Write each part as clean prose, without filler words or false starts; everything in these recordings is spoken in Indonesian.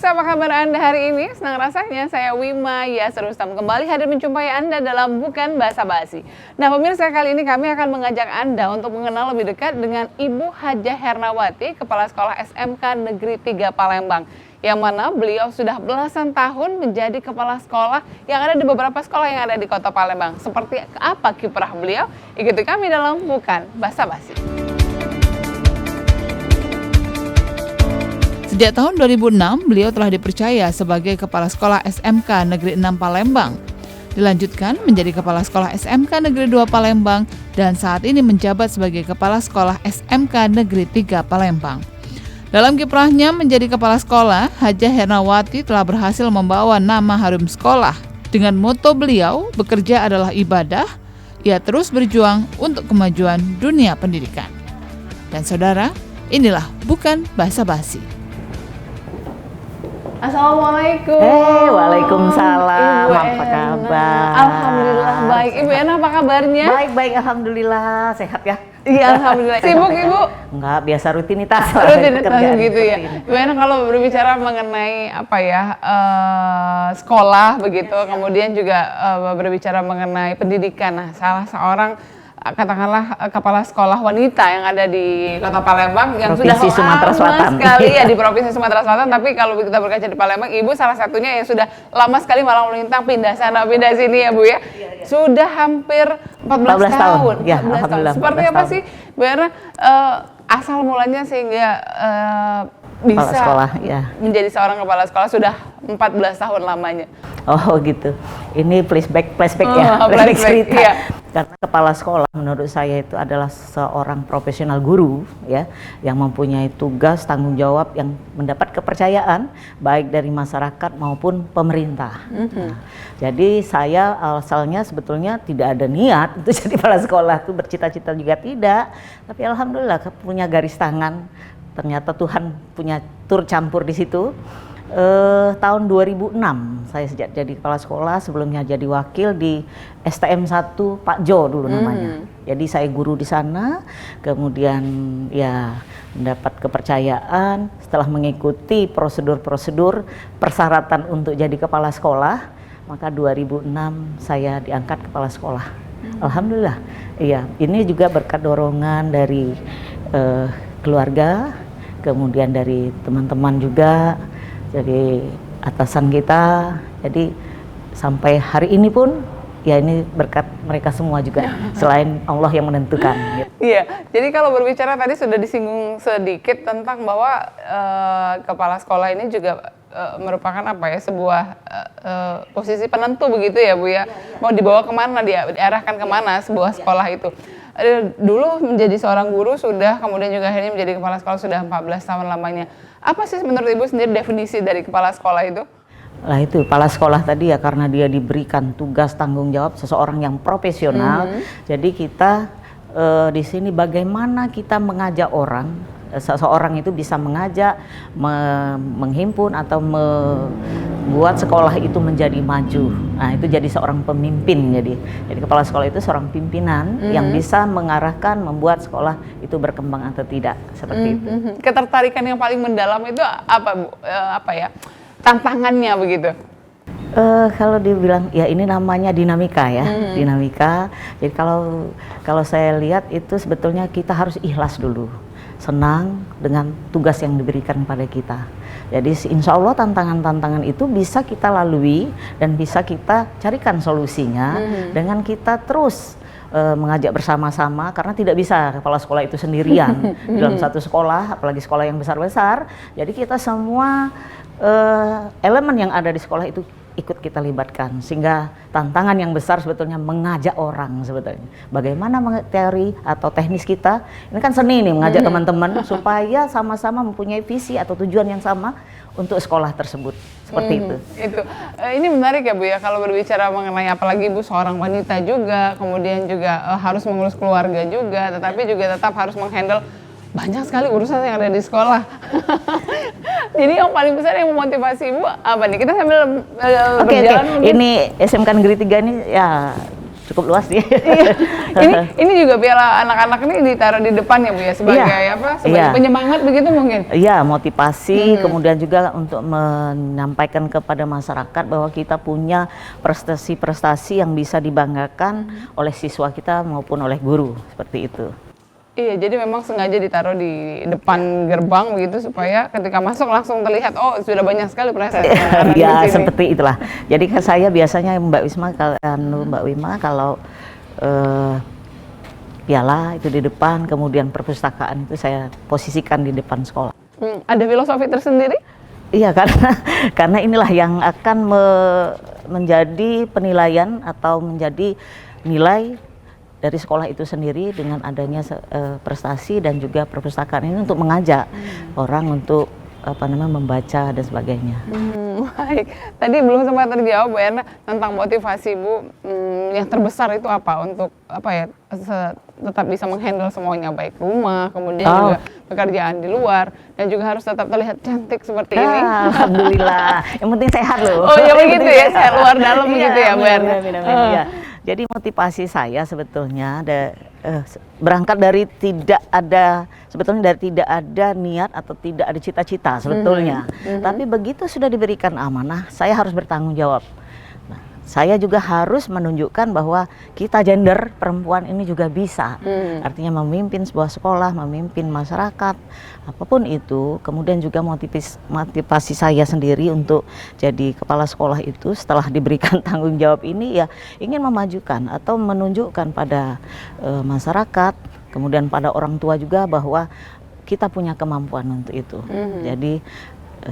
pemirsa, apa kabar Anda hari ini? Senang rasanya saya Wima Yasir Rustam kembali hadir menjumpai Anda dalam Bukan Basa-Basi. Nah pemirsa, kali ini kami akan mengajak Anda untuk mengenal lebih dekat dengan Ibu Hajah Hernawati, Kepala Sekolah SMK Negeri 3 Palembang. Yang mana beliau sudah belasan tahun menjadi kepala sekolah yang ada di beberapa sekolah yang ada di Kota Palembang. Seperti apa kiprah beliau? Ikuti kami dalam Bukan Basa-Basi. Sejak tahun 2006, beliau telah dipercaya sebagai Kepala Sekolah SMK Negeri 6 Palembang. Dilanjutkan menjadi Kepala Sekolah SMK Negeri 2 Palembang dan saat ini menjabat sebagai Kepala Sekolah SMK Negeri 3 Palembang. Dalam kiprahnya menjadi Kepala Sekolah, Hajah Hernawati telah berhasil membawa nama harum sekolah. Dengan moto beliau, bekerja adalah ibadah, ia terus berjuang untuk kemajuan dunia pendidikan. Dan saudara, inilah Bukan Basa-Basi. Assalamualaikum. Waalaikumsalam. Apa kabar? Alhamdulillah baik. Ibu Ena apa kabarnya? Baik, alhamdulillah. Sehat ya? Iya, alhamdulillah. Sibuk Ibu? Enggak, biasa rutinitas. Rutinitas gitu ya. Ibu Ena kalau berbicara mengenai sekolah begitu, kemudian juga berbicara mengenai pendidikan. Nah, salah seorang katakanlah kepala sekolah wanita yang ada di Kota Palembang yang Provinsi sudah Sumatera lama Selatan. sekali ya di Provinsi Sumatera Selatan, tapi kalau kita berkaca di Palembang, Ibu salah satunya yang sudah lama sekali malang melintang pindah sana pindah sini ya Bu ya. Sudah hampir 14 tahun. Ya, 14 tahun. Seperti apa sih Bu Erna asal mulanya sehingga bisa sekolah, ya. menjadi seorang kepala sekolah sudah 14 tahun lamanya? Oh gitu. Ini flashback ya. Flashback cerita. Iya. Karena kepala sekolah menurut saya itu adalah seorang profesional guru ya, yang mempunyai tugas tanggung jawab yang mendapat kepercayaan baik dari masyarakat maupun pemerintah. Nah, jadi saya asalnya sebetulnya tidak ada niat untuk jadi kepala sekolah, itu bercita-cita juga tidak, tapi alhamdulillah punya garis tangan. Ternyata Tuhan punya turut campur di situ. Tahun 2006 saya sejak jadi kepala sekolah, sebelumnya jadi wakil di STM 1 Pak Jo dulu namanya. Jadi saya guru di sana, kemudian ya mendapat kepercayaan setelah mengikuti prosedur-prosedur persyaratan untuk jadi kepala sekolah, maka 2006 saya diangkat kepala sekolah. Alhamdulillah. Iya, ini juga berkat dorongan dari keluarga, kemudian dari teman-teman juga, jadi atasan kita. Jadi sampai hari ini pun ya ini berkat mereka semua juga, selain Allah yang menentukan. Iya, jadi kalau berbicara tadi sudah disinggung sedikit tentang bahwa kepala sekolah ini juga merupakan sebuah posisi penentu begitu ya Bu ya. Mau dibawa kemana, diarahkan kemana sebuah sekolah itu. Dulu menjadi seorang guru sudah, kemudian juga akhirnya menjadi kepala sekolah sudah 14 tahun lamanya. Apa sih menurut Ibu sendiri definisi dari kepala sekolah itu? Lah itu, kepala sekolah tadi ya karena dia diberikan tugas tanggung jawab seseorang yang profesional. Jadi kita di sini bagaimana kita mengajak orang, seseorang itu bisa mengajak, menghimpun atau membuat sekolah itu menjadi maju. Nah itu jadi seorang pemimpin. Jadi kepala sekolah itu seorang pimpinan yang bisa mengarahkan, membuat sekolah itu berkembang atau tidak, seperti itu. Ketertarikan yang paling mendalam itu apa Bu? Tantangannya begitu? Kalau dibilang ya ini namanya dinamika ya, dinamika. Jadi kalau saya lihat itu sebetulnya kita harus ikhlas dulu, senang dengan tugas yang diberikan pada kita. Jadi insya Allah tantangan-tantangan itu bisa kita lalui dan bisa kita carikan solusinya dengan kita terus mengajak bersama-sama, karena tidak bisa kepala sekolah itu sendirian dalam satu sekolah, apalagi sekolah yang besar-besar. Jadi kita semua elemen yang ada di sekolah itu ikut kita libatkan, sehingga tantangan yang besar sebetulnya mengajak orang sebetulnya. Bagaimana teori atau teknis kita, ini kan seni nih, mengajak teman-teman supaya sama-sama mempunyai visi atau tujuan yang sama untuk sekolah tersebut, seperti itu. Ini menarik ya Bu ya, kalau berbicara mengenai apalagi Ibu seorang wanita juga, kemudian juga harus mengurus keluarga juga, tetapi juga tetap harus menghandle banyak sekali urusan yang ada di sekolah. Jadi yang paling besar yang memotivasi Ibu apa nih? Kita sambil berjalan. Ini SMK Negeri 3 ini ya cukup luas sih. Ini juga piala anak-anak ini ditaruh di depan ya Bu ya, sebagai sebagai penyemangat begitu mungkin? Iya, motivasi, kemudian juga untuk menyampaikan kepada masyarakat bahwa kita punya prestasi-prestasi yang bisa dibanggakan oleh siswa kita maupun oleh guru, seperti itu. Iya, jadi memang sengaja ditaruh di depan gerbang begitu supaya ketika masuk langsung terlihat, oh sudah banyak sekali prestasi. Iya, seperti itulah. Jadi saya biasanya Mbak Wima kalau piala itu di depan, kemudian perpustakaan itu saya posisikan di depan sekolah. Ada filosofi tersendiri? Iya, karena inilah yang akan menjadi penilaian atau menjadi nilai dari sekolah itu sendiri dengan adanya prestasi dan juga perpustakaan ini untuk mengajak orang untuk membaca dan sebagainya. Baik, tadi belum sempat terjawab Bu Erna tentang motivasi Bu yang terbesar itu apa untuk tetap bisa menghandle semuanya, baik rumah, kemudian juga pekerjaan di luar, dan juga harus tetap terlihat cantik seperti ini. Alhamdulillah, yang penting sehat loh. Oh ya begitu ya, sehat luar dalam begitu ya Bu Erna. Iya. Jadi motivasi saya sebetulnya berangkat dari tidak ada niat atau tidak ada cita-cita sebetulnya. Tapi begitu sudah diberikan amanah, saya harus bertanggung jawab. Nah, saya juga harus menunjukkan bahwa kita gender perempuan ini juga bisa. Artinya memimpin sebuah sekolah, memimpin masyarakat, apapun itu. Kemudian juga motivasi saya sendiri untuk jadi kepala sekolah itu setelah diberikan tanggung jawab ini ya ingin memajukan atau menunjukkan pada masyarakat, kemudian pada orang tua juga bahwa kita punya kemampuan untuk itu. Jadi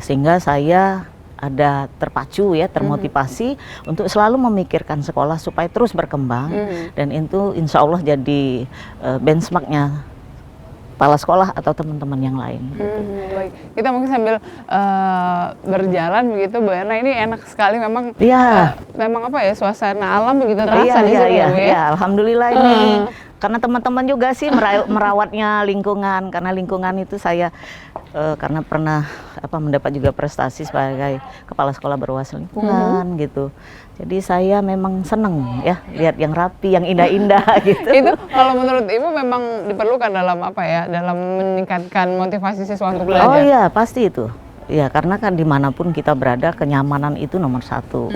sehingga saya ada terpacu ya, termotivasi untuk selalu memikirkan sekolah supaya terus berkembang, dan itu insya Allah jadi benchmarknya kepala sekolah atau teman-teman yang lain. Baik, kita mungkin sambil berjalan begitu Bu Erna, ini enak sekali memang. Memang suasana alam begitu terasa di sini. Iya, alhamdulillah ini. Karena teman-teman juga sih merawatnya lingkungan, karena lingkungan itu saya karena pernah mendapat juga prestasi sebagai kepala sekolah berwawasan lingkungan gitu. Jadi saya memang seneng ya lihat yang rapi, yang indah-indah gitu. Itu kalau menurut Ibu memang diperlukan dalam dalam meningkatkan motivasi siswa untuk belajar? Oh iya, pasti itu. Ya, karena kan dimanapun kita berada, kenyamanan itu nomor satu.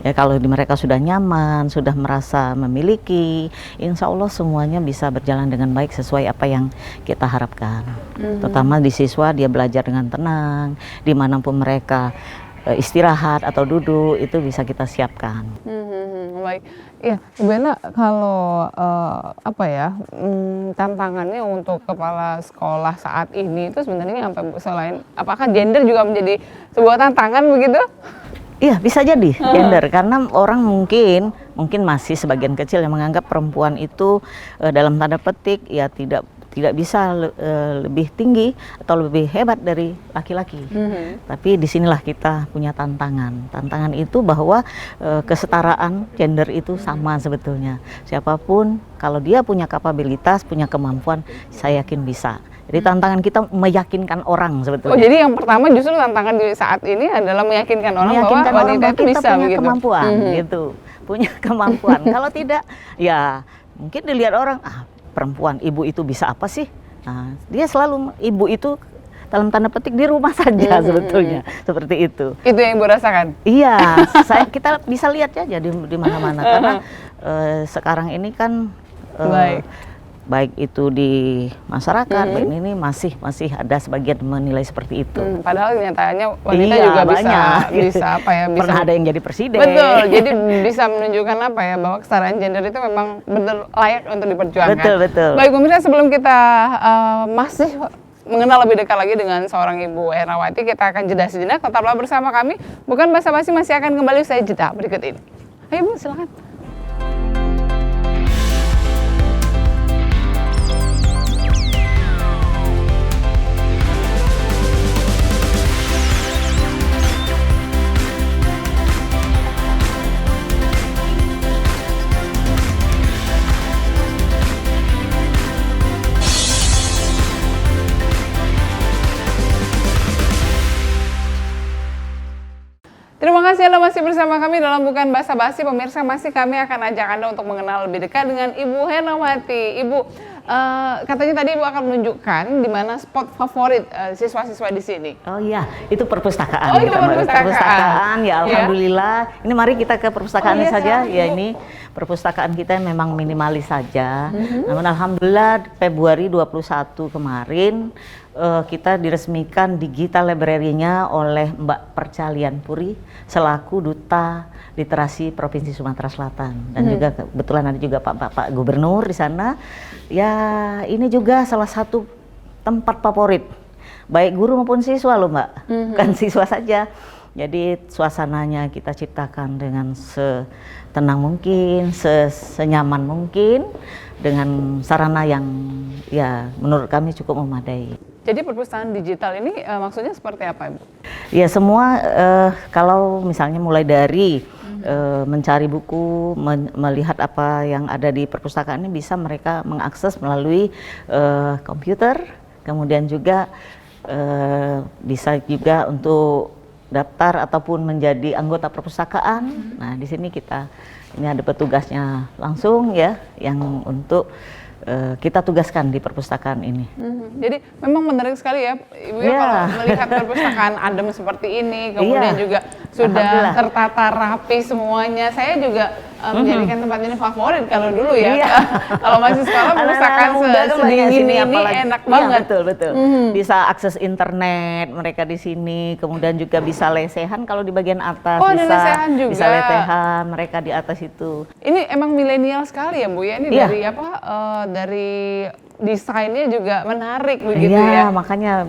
Ya, kalau mereka sudah nyaman, sudah merasa memiliki, insya Allah semuanya bisa berjalan dengan baik sesuai apa yang kita harapkan. Terutama di siswa, dia belajar dengan tenang, dimanapun mereka istirahat atau duduk, itu bisa kita siapkan. Baik, ya Bu Erna, kalau tantangannya untuk kepala sekolah saat ini itu sebenarnya selain apakah gender juga menjadi sebuah tantangan begitu? Iya, bisa jadi gender, karena orang mungkin masih sebagian kecil yang menganggap perempuan itu dalam tanda petik ya tidak bisa lebih tinggi atau lebih hebat dari laki-laki. Tapi disinilah kita punya tantangan. Tantangan itu bahwa kesetaraan gender itu sama sebetulnya. Siapapun kalau dia punya kapabilitas, punya kemampuan, saya yakin bisa. Jadi tantangan kita meyakinkan orang sebetulnya. Oh, jadi yang pertama justru tantangan di saat ini adalah meyakinkan orang bahwa wanita itu bisa punya begitu. Kemampuan gitu. Punya kemampuan. Kalau tidak ya mungkin dilihat orang perempuan, ibu itu bisa apa sih? Nah, dia selalu ibu itu dalam tanda petik di rumah saja sebetulnya, seperti itu. Itu yang Ibu rasakan? Iya, kita bisa lihat aja di mana-mana karena sekarang ini kan baik itu di masyarakat, baik ini masih ada sebagian menilai seperti itu. Padahal nyatanya wanita juga bisa pernah ada yang jadi presiden. Betul, jadi bisa menunjukkan bahwa kesetaraan gender itu memang benar layak untuk diperjuangkan. Betul. Baik pemirsa, sebelum kita masih mengenal lebih dekat lagi dengan seorang Ibu Ernawati, kita akan jeda sejenak. Tetaplah bersama kami. Bukan basa-basi, masih akan kembali usai jeda berikut ini. Ayo Bu, silakan. Terima kasih Anda masih bersama kami dalam Bukan Basa-Basi. Pemirsa, masih kami akan ajak Anda untuk mengenal lebih dekat dengan Ibu Henawati. Ibu, katanya tadi Ibu akan menunjukkan di mana spot favorit siswa-siswa di sini. Oh iya, itu perpustakaan. Oh, itu perpustakaan. Ya, alhamdulillah. Ini mari kita ke perpustakaan saja. Ya, ini perpustakaan kita memang minimalis saja. Namun alhamdulillah Februari 21 kemarin kita diresmikan digital library-nya oleh Mbak Percalian Puri selaku Duta Literasi Provinsi Sumatera Selatan, dan juga kebetulan ada juga Pak Gubernur di sana. Ya, ini juga salah satu tempat favorit baik guru maupun siswa loh Mbak, bukan siswa saja. Jadi suasananya kita ciptakan dengan setenang mungkin, senyaman mungkin, dengan sarana yang ya menurut kami cukup memadai. Jadi perpustakaan digital ini maksudnya seperti apa, Ibu? Ya semua, kalau misalnya mulai dari mencari buku, melihat apa yang ada di perpustakaan ini bisa mereka mengakses melalui komputer, kemudian juga bisa juga untuk daftar ataupun menjadi anggota perpustakaan. Nah, di sini ini ada petugasnya langsung ya, yang untuk kita tugaskan di perpustakaan ini. Jadi memang menarik sekali ya, Ibu ya, kalau melihat perpustakaan adem seperti ini, kemudian juga sudah tertata rapi semuanya. Saya juga menjadikan tempat ini favorit kalau dulu ya. Kalau masih sekolah perpustakaan sedingin ini enak banget. Betul. Bisa akses internet mereka di sini, kemudian juga bisa lesehan kalau di bagian atas. Oh, ada lesehan juga. Bisa lesehan mereka di atas itu. Ini emang milenial sekali ya Bu ya, ini dari apa? Dari desainnya juga menarik begitu ya. Makanya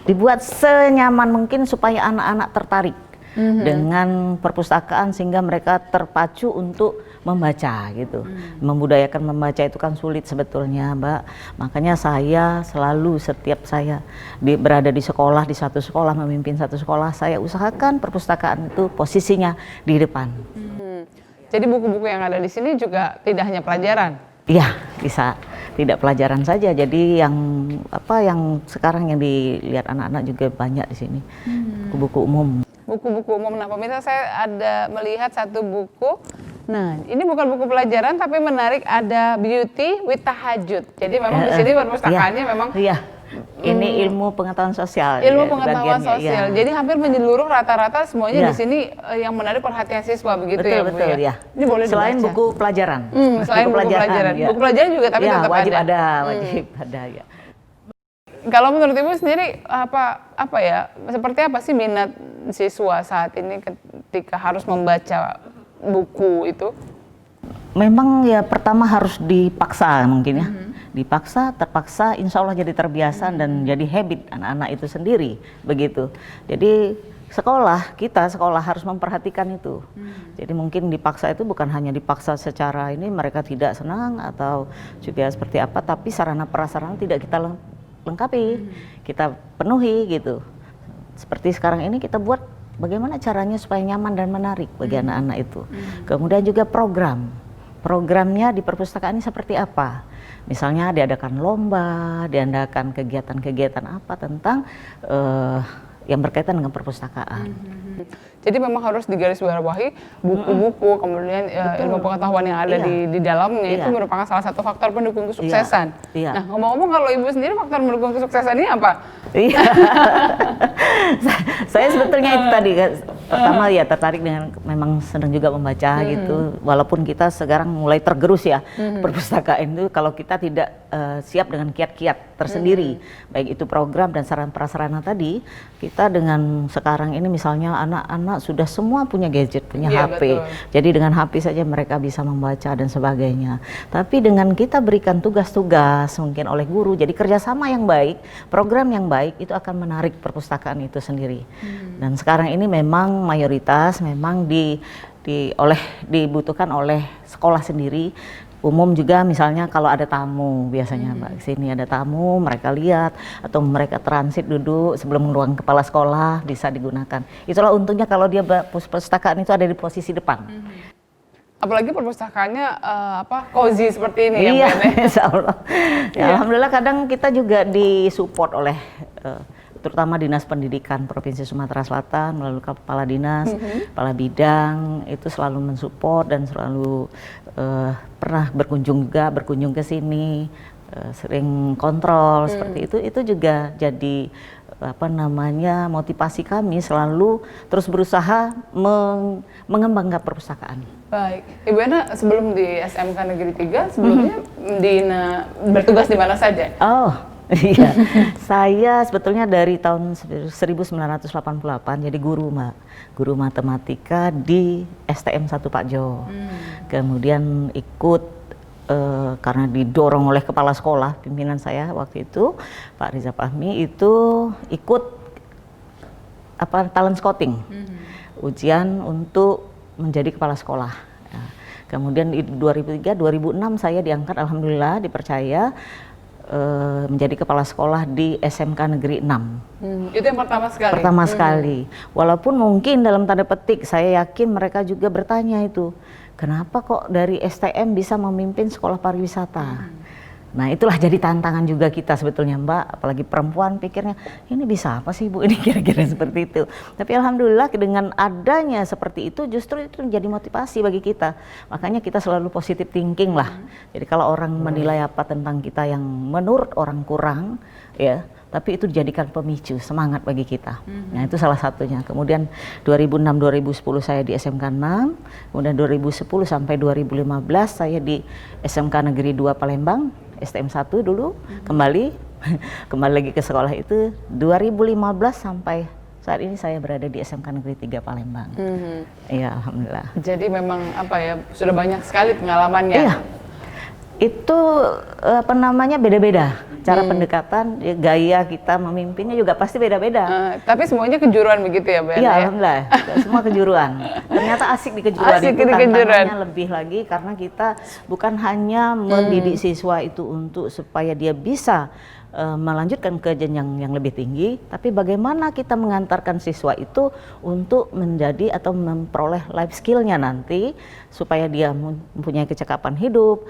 dibuat senyaman mungkin supaya anak-anak tertarik dengan perpustakaan sehingga mereka terpacu untuk membaca gitu. Membudayakan membaca itu kan sulit sebetulnya, Mbak. Makanya saya selalu setiap saya berada di sekolah, di satu sekolah, memimpin satu sekolah, saya usahakan perpustakaan itu posisinya di depan. Jadi buku-buku yang ada di sini juga tidak hanya pelajaran? Iya, bisa tidak pelajaran saja. Jadi yang sekarang yang dilihat anak-anak juga banyak di sini. Buku-buku umum. Buku-buku umum. Nah, pemirsa, saya ada melihat satu buku. Nah, ini bukan buku pelajaran tapi menarik, ada Beauty with Tahajud. Jadi memang di sini perpustakaannya memang ini ilmu pengetahuan sosial. Ilmu pengetahuan sosial. Jadi hampir menyeluruh rata-rata semuanya di sini yang menarik perhatian siswa begitu ya, Bu? Betul ya. Ini boleh selain dibaca. buku pelajaran. Selain buku pelajaran. Buku pelajaran juga tapi tetap wajib ada. Wajib ada ya. Kalau menurut Ibu sendiri apa ya? Seperti apa sih minat siswa saat ini ketika harus membaca buku itu? Memang ya pertama harus dipaksa mungkin ya. Dipaksa, terpaksa, insya Allah jadi terbiasa dan jadi habit anak-anak itu sendiri begitu. Jadi sekolah harus memperhatikan itu. Jadi mungkin dipaksa itu bukan hanya dipaksa secara ini mereka tidak senang atau juga seperti apa, tapi sarana prasarana tidak kita lengkapi, kita penuhi gitu. Seperti sekarang ini kita buat bagaimana caranya supaya nyaman dan menarik bagi anak-anak itu. Kemudian juga programnya di perpustakaan ini seperti apa? Misalnya diadakan lomba, diadakan kegiatan-kegiatan apa tentang yang berkaitan dengan perpustakaan. Jadi memang harus digarisbawahi buku-buku, kemudian ilmu pengetahuan yang ada di dalamnya itu merupakan salah satu faktor pendukung kesuksesan. Nah, ngomong-ngomong kalau Ibu sendiri faktor pendukung kesuksesan ini apa? Saya sebetulnya itu tadi pertama ya tertarik dengan memang senang juga membaca gitu. Walaupun kita sekarang mulai tergerus ya perpustakaan itu kalau kita tidak siap dengan kiat-kiat tersendiri, baik itu program dan sarana prasarana tadi, kita dengan sekarang ini misalnya anak-anak sudah semua punya gadget, punya HP. Betul. Jadi dengan HP saja mereka bisa membaca dan sebagainya. Tapi dengan kita berikan tugas-tugas mungkin oleh guru, jadi kerjasama yang baik, program yang baik itu akan menarik perpustakaan itu sendiri. Dan sekarang ini memang mayoritas memang dibutuhkan oleh sekolah sendiri. Umum juga misalnya kalau ada tamu biasanya Mbak, sini ada tamu, mereka lihat atau mereka transit duduk sebelum ruang kepala sekolah bisa digunakan. Itulah untungnya kalau dia perpustakaan itu ada di posisi depan. Apalagi perpustakaannya cozy seperti ini ya. Insya Allah. Ya, alhamdulillah kadang kita juga disupport oleh terutama Dinas Pendidikan Provinsi Sumatera Selatan melalui kepala dinas, kepala bidang itu selalu mensupport dan selalu pernah berkunjung ke sini, sering kontrol seperti itu juga jadi motivasi kami selalu terus berusaha mengembangkan perpustakaan. Baik, Ibu Ena sebelum di SMK Negeri 3 sebelumnya bertugas di mana saja? Oh iya, saya sebetulnya dari tahun 1988 jadi guru matematika di STM 1 Pak Jo. Kemudian ikut karena didorong oleh kepala sekolah, pimpinan saya waktu itu Pak Riza Fahmi, itu ikut talent scouting, ujian untuk menjadi kepala sekolah. Kemudian di 2003-2006 saya diangkat, alhamdulillah dipercaya menjadi kepala sekolah di SMK Negeri 6. Itu yang pertama sekali? Pertama sekali. Walaupun mungkin dalam tanda petik saya yakin mereka juga bertanya itu, kenapa kok dari STM bisa memimpin sekolah pariwisata? Nah itulah jadi tantangan juga kita sebetulnya Mbak, apalagi perempuan pikirnya ini bisa apa sih Bu ini kira-kira seperti itu. Tapi alhamdulillah dengan adanya seperti itu justru itu menjadi motivasi bagi kita. Makanya kita selalu positive thinking lah. Jadi kalau orang menilai apa tentang kita yang menurut orang kurang ya, tapi itu dijadikan pemicu, semangat bagi kita. Nah itu salah satunya. Kemudian 2006-2010 saya di SMK 6, kemudian 2010 sampai 2015 saya di SMK Negeri 2 Palembang, STM 1 dulu, kembali lagi ke sekolah itu 2015 sampai saat ini saya berada di SMK Negeri 3 Palembang. Iya, alhamdulillah. Jadi memang sudah banyak sekali pengalamannya. Iya. Itu beda-beda cara pendekatan, gaya kita memimpinnya juga pasti beda-beda. Tapi semuanya kejuruan begitu ya Bu Ena? Iya, alhamdulillah. Semua kejuruan. Ternyata asik di kejuruan. Asik itu di tantangannya lebih lagi karena kita bukan hanya mendidik siswa itu untuk supaya dia bisa melanjutkan ke jenjang yang lebih tinggi, tapi bagaimana kita mengantarkan siswa itu untuk menjadi atau memperoleh life skill-nya nanti supaya dia mempunyai kecakapan hidup,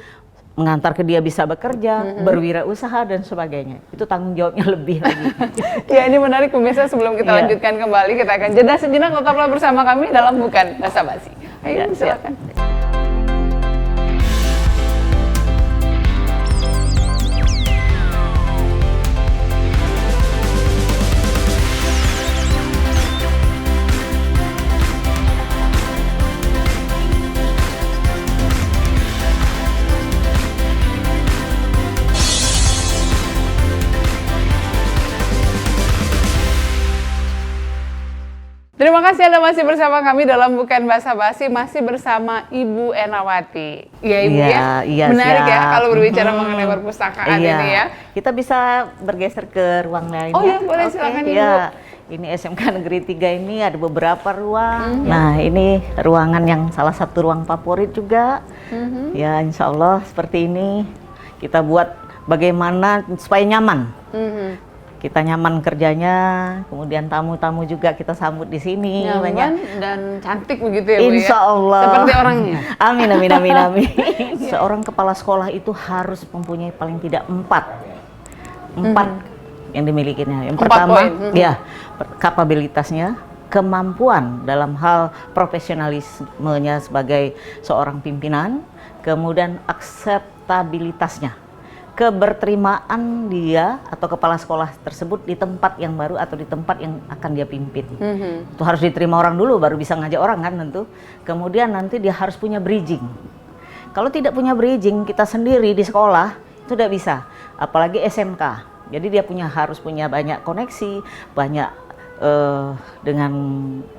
mengantar ke dia bisa bekerja, berwirausaha dan sebagainya. Itu tanggung jawabnya lebih lagi. Ya ini menarik pemirsa, sebelum kita lanjutkan kembali kita akan jeda sejenak, tetaplah bersama kami dalam Bukan Basa-Basi. Ayo silakan. Terima kasih Anda masih bersama kami dalam Bukan Basa-Basi, masih bersama Ibu Enawati. Iya Ibu ya, menarik ya kalau berbicara mengenai perpustakaan ini ya. Kita bisa bergeser ke ruang lainnya. Oh ya, boleh silakan Ibu. Ya, ini SMK Negeri 3 ini ada beberapa ruang. Nah ini ruangan yang salah satu ruang favorit juga. Ya insya Allah seperti ini kita buat bagaimana supaya nyaman. Kita nyaman kerjanya, kemudian tamu-tamu juga kita sambut di sini. Nyaman dan cantik begitu ya Bu ya? Insya Allah. Seperti orangnya. Amin. Seorang kepala sekolah itu harus mempunyai paling tidak 4 yang dimilikinya. Yang pertama, kapabilitasnya, kemampuan dalam hal profesionalismenya sebagai seorang pimpinan, kemudian akseptabilitasnya, keberterimaan dia atau kepala sekolah tersebut di tempat yang baru atau di tempat yang akan dia pimpin. Itu harus diterima orang dulu baru bisa ngajak orang kan tentu. Kemudian nanti dia harus punya bridging. Kalau tidak punya bridging kita sendiri di sekolah itu tidak bisa, apalagi SMK. Jadi dia harus punya banyak koneksi, banyak dengan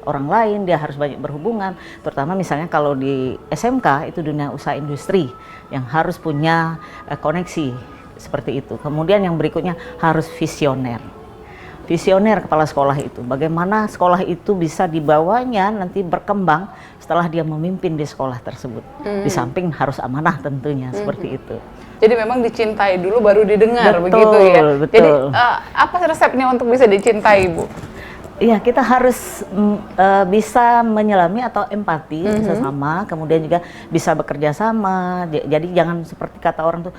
orang lain, dia harus banyak berhubungan, terutama misalnya kalau di SMK itu dunia usaha industri yang harus punya koneksi seperti itu. Kemudian yang berikutnya harus visioner kepala sekolah itu, bagaimana sekolah itu bisa dibawanya nanti berkembang setelah dia memimpin di sekolah tersebut. Di samping harus amanah tentunya seperti itu. Jadi memang dicintai dulu baru didengar, betul, begitu ya. Betul. Jadi apa resepnya untuk bisa dicintai Bu? Iya, kita harus bisa menyelami atau empati sesama, kemudian juga bisa bekerja sama. Jadi jangan seperti kata orang tuh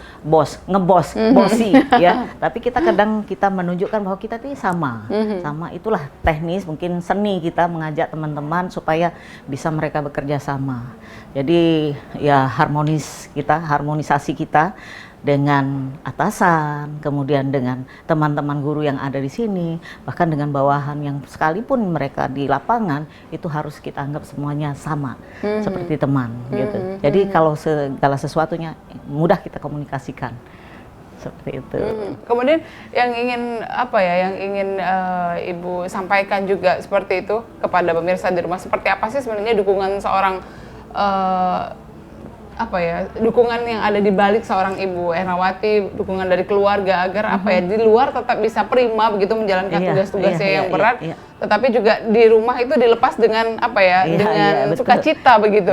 ngebos, bosi ya. Tapi kita kadang kita menunjukkan bahwa kita tuh sama. Sama itulah teknis, mungkin seni kita mengajak teman-teman supaya bisa mereka bekerja sama. Jadi ya harmonisasi kita dengan atasan, kemudian dengan teman-teman guru yang ada di sini, bahkan dengan bawahan yang sekalipun mereka di lapangan itu harus kita anggap semuanya sama, seperti teman gitu. Jadi kalau segala sesuatunya mudah kita komunikasikan seperti itu. Kemudian yang ingin Ibu sampaikan juga seperti itu kepada pemirsa di rumah, seperti apa sih sebenarnya dukungan seorang dukungan yang ada di balik seorang Ibu Ernawati, dukungan dari keluarga agar di luar tetap bisa prima begitu menjalankan tugas-tugasnya yang berat, tetapi juga di rumah itu dilepas dengan dengan sukacita begitu.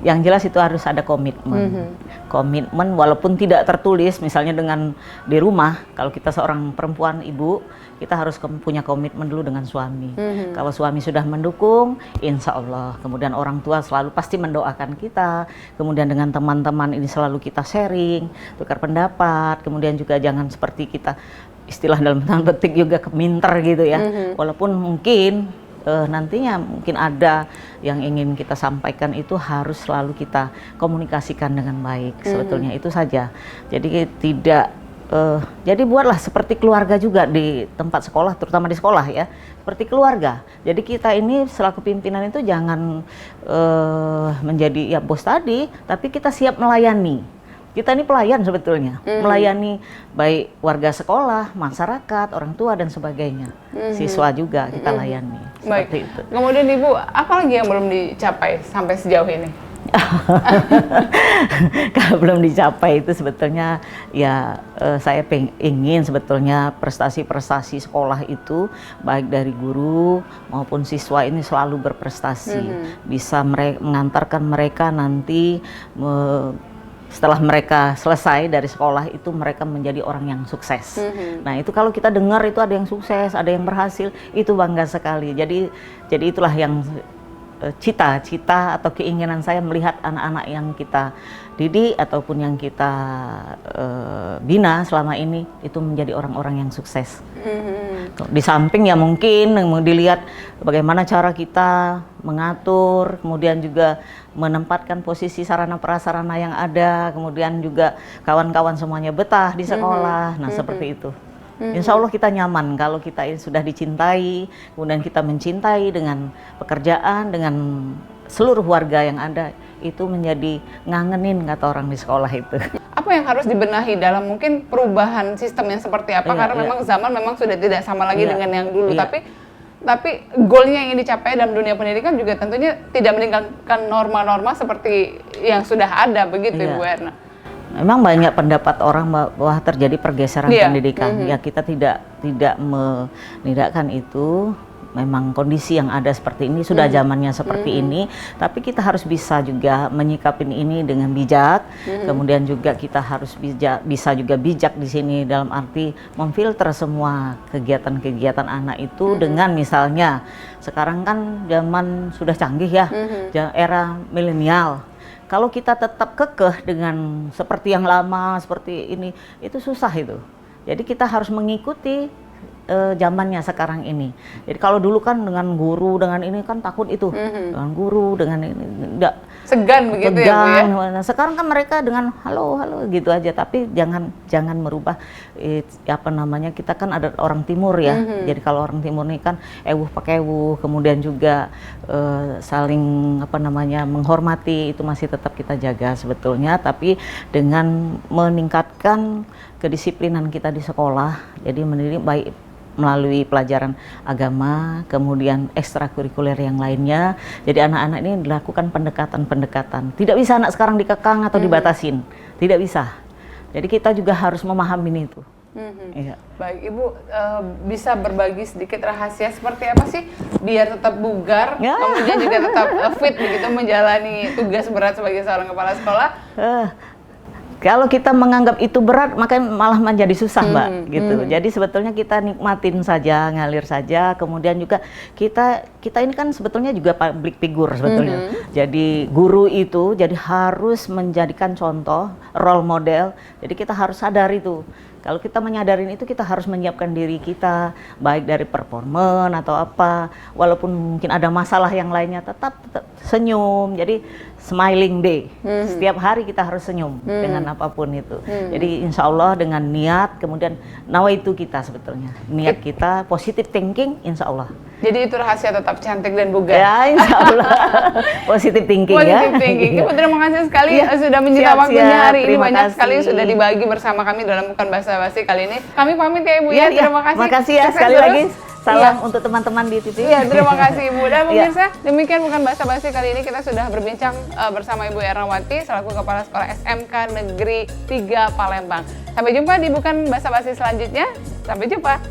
Yang jelas itu harus ada komitmen. Komitmen walaupun tidak tertulis, misalnya dengan di rumah, kalau kita seorang perempuan ibu, kita harus punya komitmen dulu dengan suami. Kalau suami sudah mendukung, insya Allah. Kemudian orang tua selalu pasti mendoakan kita. Kemudian dengan teman-teman ini selalu kita sharing, tukar pendapat. Kemudian juga jangan seperti kita, istilah dalam tanda petik juga keminter gitu ya. Walaupun mungkin nantinya mungkin ada yang ingin kita sampaikan, itu harus selalu kita komunikasikan dengan baik. Sebetulnya itu saja. Jadi jadi buatlah seperti keluarga juga di tempat sekolah, terutama di sekolah ya, seperti keluarga. Jadi kita ini selaku pimpinan itu jangan menjadi bos tadi, tapi kita siap melayani. Kita ini pelayan sebetulnya, melayani baik warga sekolah, masyarakat, orang tua dan sebagainya. Siswa juga kita layani. Seperti itu. Kemudian Ibu, apa lagi yang belum dicapai sampai sejauh ini? Kalau belum dicapai itu sebetulnya saya ingin sebetulnya prestasi-prestasi sekolah itu baik dari guru maupun siswa ini selalu berprestasi, bisa mengantarkan mereka nanti setelah mereka selesai dari sekolah itu mereka menjadi orang yang sukses. Nah itu kalau kita dengar itu ada yang sukses, ada yang berhasil, itu bangga sekali. Jadi itulah yang cita-cita atau keinginan saya melihat anak-anak yang kita didik ataupun yang kita bina selama ini itu menjadi orang-orang yang sukses. Di samping ya mungkin dilihat bagaimana cara kita mengatur, kemudian juga menempatkan posisi sarana prasarana yang ada, kemudian juga kawan-kawan semuanya betah di sekolah. Nah seperti itu. Insya Allah kita nyaman kalau kita sudah dicintai, kemudian kita mencintai dengan pekerjaan, dengan seluruh warga yang ada, itu menjadi ngangenin kata orang di sekolah itu. Apa yang harus dibenahi dalam mungkin perubahan sistem yang seperti apa? Karena memang zaman memang sudah tidak sama lagi dengan yang dulu, tapi goalnya yang ingin dicapai dalam dunia pendidikan juga tentunya tidak meninggalkan norma-norma seperti yang sudah ada begitu Ibu Erna. Memang banyak pendapat orang bahwa terjadi pergeseran pendidikan. Ya kita tidak menidakkan itu. Memang kondisi yang ada seperti ini, sudah zamannya seperti ini. Tapi kita harus bisa juga menyikapin ini dengan bijak. Kemudian juga kita harus bisa juga bijak di sini dalam arti memfilter semua kegiatan-kegiatan anak itu dengan misalnya sekarang kan zaman sudah canggih ya, era milenial. Kalau kita tetap kekeh dengan seperti yang lama, seperti ini, itu susah itu. Jadi kita harus mengikuti zamannya sekarang ini. Jadi kalau dulu kan dengan guru, dengan ini kan takut itu. Dengan guru, dengan ini, enggak. Segan begitu ya Bu ya? Nah, sekarang kan mereka dengan halo gitu aja. Tapi jangan merubah, kita kan ada orang timur ya. Jadi kalau orang timur ini kan pakai kemudian juga saling menghormati, itu masih tetap kita jaga sebetulnya, tapi dengan meningkatkan kedisiplinan kita di sekolah. Jadi mendidik baik melalui pelajaran agama, kemudian ekstrakurikuler yang lainnya. Jadi anak-anak ini dilakukan pendekatan-pendekatan. Tidak bisa anak sekarang dikekang atau dibatasin, tidak bisa. Jadi kita juga harus memahami itu. Iya. Baik, Ibu bisa berbagi sedikit rahasia seperti apa sih biar tetap bugar, kemudian juga tetap fit begitu menjalani tugas berat sebagai seorang kepala sekolah? Kalau kita menganggap itu berat, maka malah menjadi susah, Mbak, gitu. Jadi sebetulnya kita nikmatin saja, ngalir saja. Kemudian juga kita ini kan sebetulnya juga public figure sebetulnya. Jadi guru itu jadi harus menjadikan contoh, role model. Jadi kita harus sadar itu. Kalau kita menyadarin itu, kita harus menyiapkan diri kita, baik dari performan atau apa, walaupun mungkin ada masalah yang lainnya, tetap senyum. Jadi smiling day, setiap hari kita harus senyum dengan apapun itu. Jadi insya Allah dengan niat, kemudian nawaitu kita sebetulnya, niat kita, positive thinking, insya Allah. Jadi itu rahasia tetap cantik dan bugar. Ya, insya Allah. Positive thinking ya. Positive thinking. Ibu terima kasih sekali sudah menyita waktunya hari ini. Banyak sekali sudah dibagi bersama kami dalam Bukan Basa-Basi kali ini. Kami pamit ya Ibu ya. Terima kasih. Terima kasih ya sekali lagi. Salam untuk teman-teman di TV. Iya, terima kasih Ibu. Dan pemirsa, demikian Bukan Basa-Basi kali ini kita sudah berbincang bersama Ibu Ernawati selaku Kepala Sekolah SMK Negeri 3 Palembang. Sampai jumpa di Bukan Basa-Basi selanjutnya. Sampai jumpa.